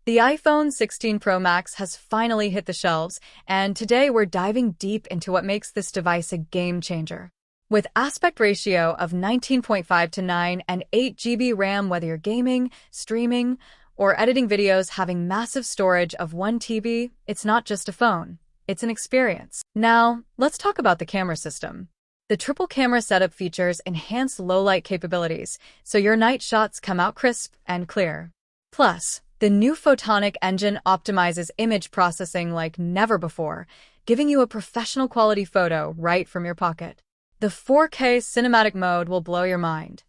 The iPhone 16 Pro Max has finally hit the shelves, and today we're diving deep into what makes this device a game changer. With aspect ratio of 19.5 to 9 and 8 GB RAM, whether you're gaming, streaming, or editing videos, having massive storage of 1 TB, it's not just a phone, it's an experience. Now, let's talk about the camera system. The triple camera setup features enhanced low-light capabilities, so your night shots come out crisp and clear. Plus, the new photonic engine optimizes image processing like never before, giving you a professional quality photo right from your pocket. The 4K cinematic mode will blow your mind.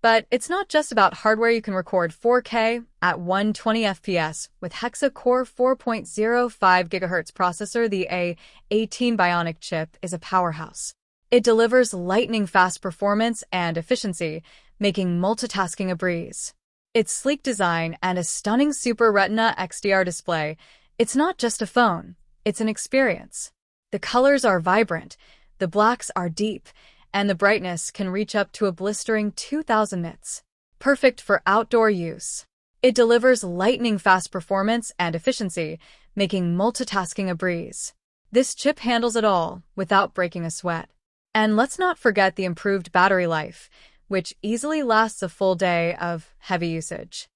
But it's not just about hardware. You can record 4K at 120 FPS with hexa-core 4.05 GHz processor. The A18 Bionic chip is a powerhouse. It delivers lightning-fast performance and efficiency, making multitasking a breeze. Its sleek design and a stunning Super Retina XDR display, it's not just a phone, it's an experience. The colors are vibrant, the blacks are deep, and the brightness can reach up to a blistering 2000 nits. Perfect for outdoor use. It delivers lightning-fast performance and efficiency, making multitasking a breeze. This chip handles it all without breaking a sweat. And let's not forget the improved battery life, which easily lasts a full day of heavy usage.